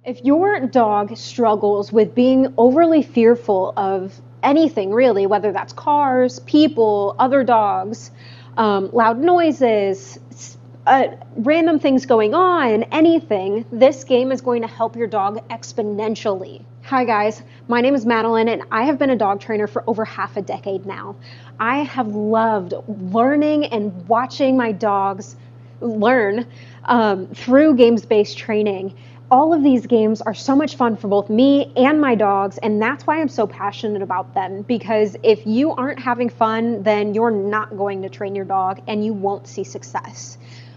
If your dog struggles with being overly fearful of anything, really, whether that's cars, people, other dogs, loud noises, random things going on, anything, this game is going to help your dog exponentially. Hi guys, my name is Madeline and I have been a dog trainer for over half a decade now. I have loved learning and watching my dogs learn through games-based training. All of these games are so much fun for both me and my dogs, and that's why I'm so passionate about them, because if you aren't having fun, then you're not going to train your dog and you won't see success.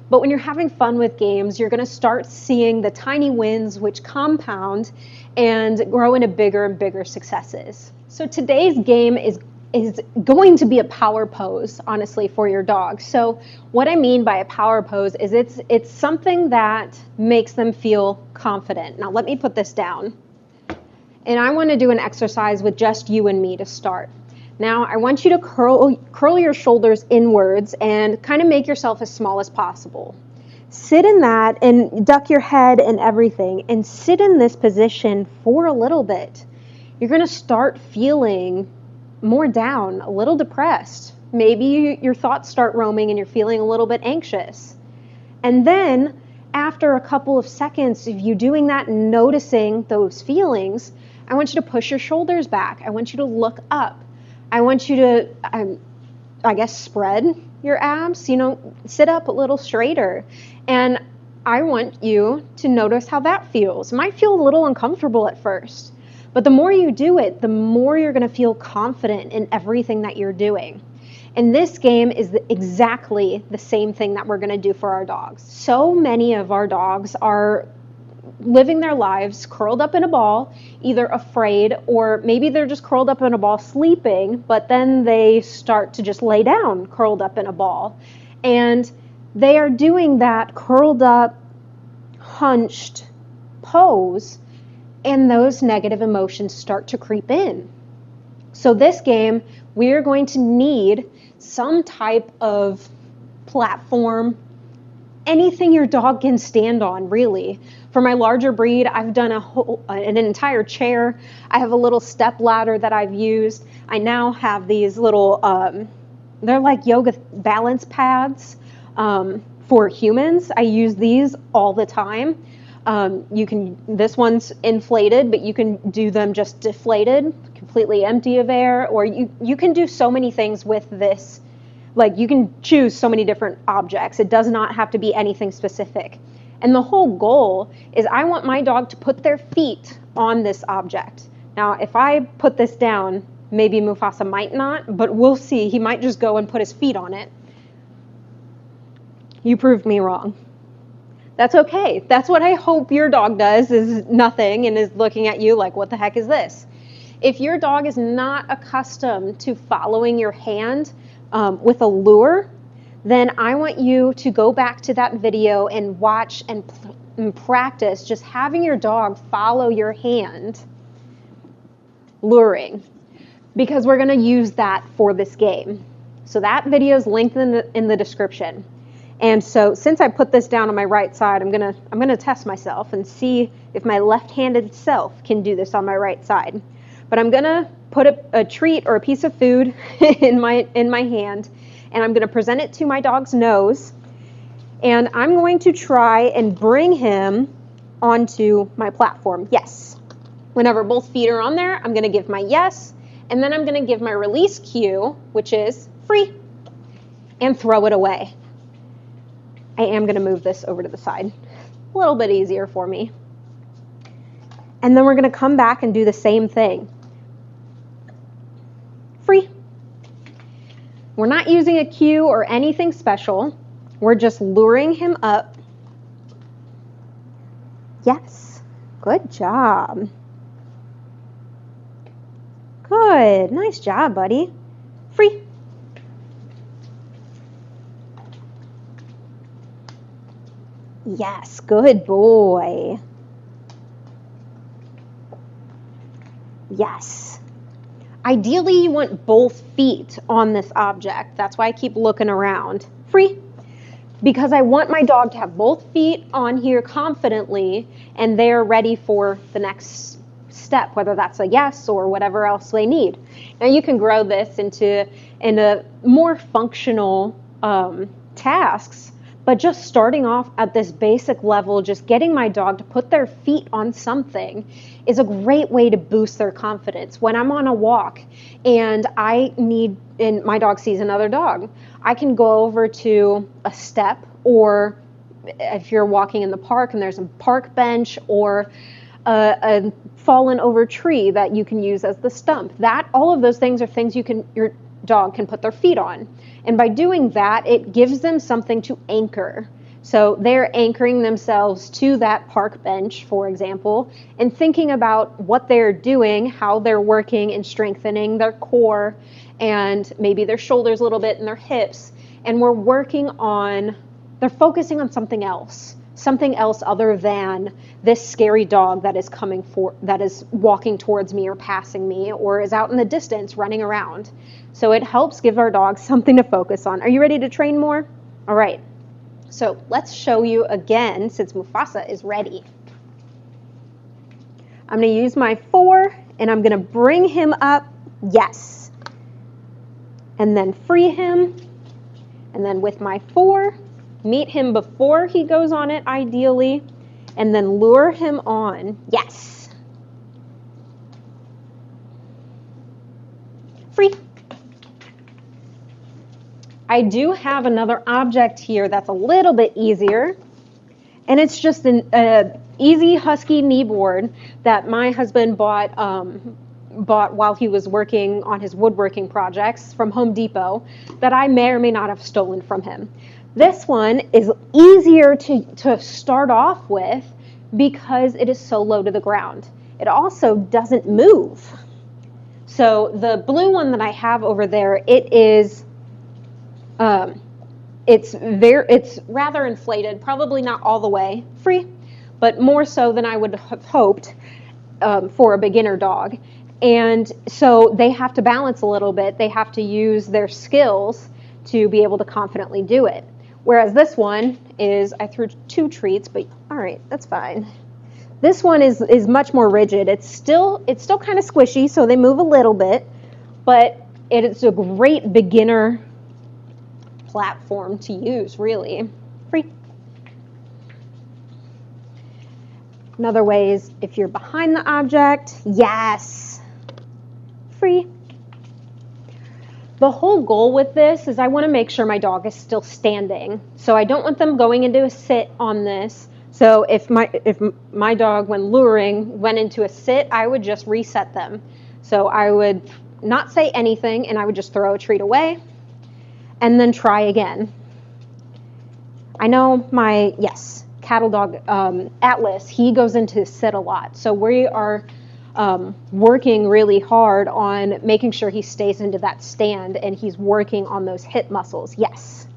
But when you're having fun with games, you're going to start seeing the tiny wins which compound and grow into bigger and bigger successes. So today's game is going to be a power pose, honestly, for your dog. So what I mean by a power pose is it's something that makes them feel confident. Now let me put this down. And I want to do an exercise with just you and me to start. Now I want you to curl your shoulders inwards and kind of make yourself as small as possible. Sit in that and duck your head and everything, and sit in this position for a little bit. You're going to start feeling more down, a little depressed. Maybe your thoughts start roaming and you're feeling a little bit anxious. And then after a couple of seconds of you doing that and noticing those feelings, I want you to push your shoulders back. I want you to look up. I want you to, I guess, spread your abs, sit up a little straighter. And I want you to notice how that feels. It might feel a little uncomfortable at first, but the more you do it, the more you're going to feel confident in everything that you're doing. And this game is exactly the same thing that we're going to do for our dogs. So many of our dogs are living their lives curled up in a ball, either afraid, or maybe they're just curled up in a ball sleeping, but then they start to just lay down curled up in a ball. And they are doing that curled up, hunched pose, and those negative emotions start to creep in. So this game, we're going to need some type of platform, anything your dog can stand on, really. For my larger breed, I've done an entire chair. I have a little step ladder that I've used. I now have these little, they're like yoga balance pads for humans. I use these all the time. This one's inflated, but you can do them just deflated, completely empty of air, or you can do so many things with this. Like, you can choose so many different objects. It does not have to be anything specific. And the whole goal is I want my dog to put their feet on this object. Now, if I put this down, maybe Mufasa might not, but we'll see. He might just go and put his feet on it. You proved me wrong. That's okay. That's what I hope your dog does, is nothing and is looking at you like, what the heck is this? If your dog is not accustomed to following your hand with a lure, then I want you to go back to that video and watch and practice just having your dog follow your hand luring, because we're going to use that for this game. So that video is linked in the description. And so since I put this down on my right side, I'm gonna test myself and see if my left-handed self can do this on my right side. But I'm gonna put a treat or a piece of food in my hand, and I'm gonna present it to my dog's nose, and I'm going to try and bring him onto my platform. Yes. Whenever both feet are on there, I'm gonna give my yes, and then I'm gonna give my release cue, which is free, and throw it away. I am going to move this over to the side. A little bit easier for me. And then we're going to come back and do the same thing. Free. We're not using a cue or anything special. We're just luring him up. Yes. Good job. Good. Nice job, buddy. Free. Yes, good boy. Yes. Ideally, you want both feet on this object. That's why I keep looking around. Free. because I want my dog to have both feet on here confidently and they're ready for the next step, whether that's a yes or whatever else they need. Now you can grow this into more functional tasks, but just starting off at this basic level, just getting my dog to put their feet on something is a great way to boost their confidence. When I'm on a walk and and my dog sees another dog, I can go over to a step, or if you're walking in the park and there's a park bench or a fallen over tree that you can use as the stump. All of those things are things your dog can put their feet on. And by doing that, it gives them something to anchor. So they're anchoring themselves to that park bench, for example, and thinking about what they're doing, how they're working and strengthening their core and maybe their shoulders a little bit and their hips. And they're focusing on something else other than this scary dog that is walking towards me or passing me or is out in the distance running around. So it helps give our dogs something to focus on. Are you ready to train more? All right. So let's show you again since Mufasa is ready. I'm going to use my 4 and I'm going to bring him up. Yes. And then free him. And then with my 4, meet him before he goes on it, ideally, and then lure him on. Yes. Free. I do have another object here that's a little bit easier, and it's just an easy husky knee board that my husband bought while he was working on his woodworking projects from Home Depot that I may or may not have stolen from him. This one is easier to start off with because it is so low to the ground. It also doesn't move. So the blue one that I have over there, it's rather inflated, probably not all the way free, but more so than I would have hoped for a beginner dog. And so they have to balance a little bit. They have to use their skills to be able to confidently do it. Whereas this one I threw 2 treats, but all right, that's fine. This one is much more rigid. It's still kind of squishy, so they move a little bit, but it's a great beginner platform to use, really. Free. Another way is if you're behind the object, yes. Free. The whole goal with this is I want to make sure my dog is still standing. So I don't want them going into a sit on this. So if my dog, when luring, went into a sit, I would just reset them. So I would not say anything, and I would just throw a treat away and then try again. I know my cattle dog, Atlas, he goes into sit a lot. So we are working really hard on making sure he stays into that stand and he's working on those hip muscles. Yes.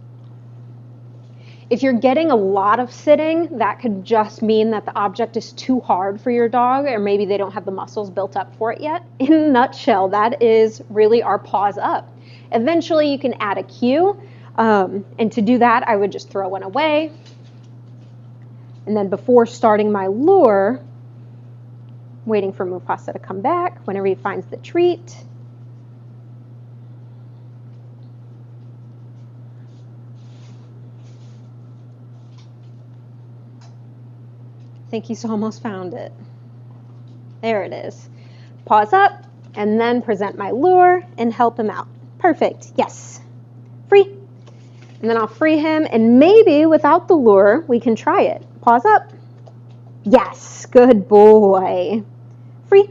If you're getting a lot of sitting, that could just mean that the object is too hard for your dog, or maybe they don't have the muscles built up for it yet. In a nutshell, that is really our paws up. Eventually you can add a cue, and to do that I would just throw one away, and then before starting my lure, waiting for Mufasa to come back whenever he finds the treat. I think he's almost found it. There it is. Paws up, and then present my lure and help him out. Perfect. Yes. Free. And then I'll free him, and maybe without the lure, we can try it. Paws up. Yes. Good boy. Free.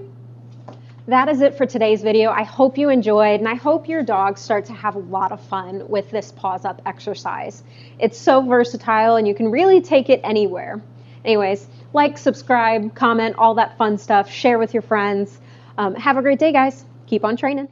That is it for today's video. I hope you enjoyed, and I hope your dogs start to have a lot of fun with this Paws Up exercise. It's so versatile, and you can really take it anywhere. Anyways, like, subscribe, comment, all that fun stuff. Share with your friends. Have a great day, guys. Keep on training.